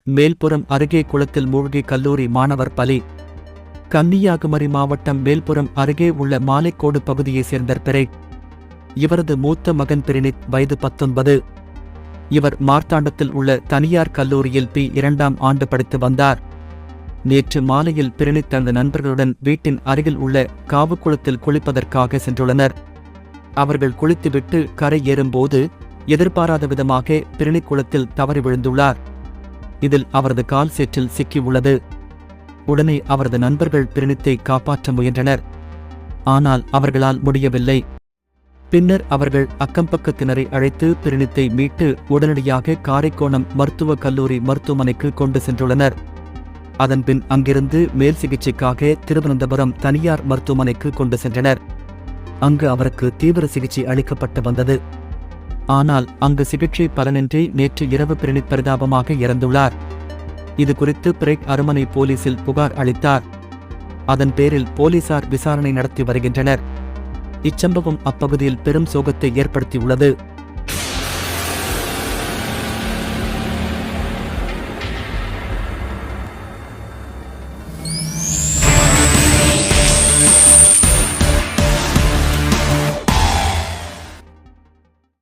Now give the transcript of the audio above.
மேல்புறம் அருகே குளத்தில் மூழ்கி கல்லூரி மாணவர் பலி. கன்னியாகுமரி மாவட்டம் மேல்புறம் அருகே உள்ள மாலைக்கோடு பகுதியைச் சேர்ந்த பிறை. இவரது மூத்த மகன் பிரினித், வயது 19. இவர் மார்த்தாண்டத்தில் உள்ள தனியார் கல்லூரியில் இரண்டாம் ஆண்டு படித்து வந்தார். நேற்று மாலையில் பிரினித் தனது நண்பர்களுடன் வீட்டின் அருகில் உள்ள காவுக்குளத்தில் குளிப்பதற்காக சென்றுள்ளனர். அவர்கள் குளித்துவிட்டு கரை ஏறும்போது எதிர்பாராத விதமாக பிரினித் குளத்தில் தவறி விழுந்துள்ளார். இதில் அவரது கால் சேற்றில் சிக்கியுள்ளது. உடனே அவரது நண்பர்கள் பிரினித்தை காப்பாற்ற முயன்றனர். ஆனால் அவர்களால் முடியவில்லை. பின்னர் அவர்கள் அக்கம்பக்கத்தினரை அழைத்து பிரினித்தை மீட்டு உடனடியாக காரைக்கோணம் மருத்துவக் கல்லூரி மருத்துவமனைக்கு கொண்டு சென்றுள்ளனர். அதன்பின் அங்கிருந்து மேல் சிகிச்சைக்காக திருவனந்தபுரம் தனியார் மருத்துவமனைக்கு கொண்டு சென்றனர். அங்கு அவருக்கு தீவிர சிகிச்சை அளிக்கப்பட்டு வந்தது. ஆனால் அங்கு சிகிச்சை பலனின்றி நேற்று இரவு பிரினித் பரிதாபமாக இறந்துள்ளார். இதுகுறித்து பிறை அரண்மனை போலீசில் புகார் அளித்தார். அதன் பேரில் போலீசார் விசாரணை நடத்தி வருகின்றனர். இச்சம்பவம் அப்பகுதியில் பெரும் சோகத்தை ஏற்படுத்தியுள்ளது.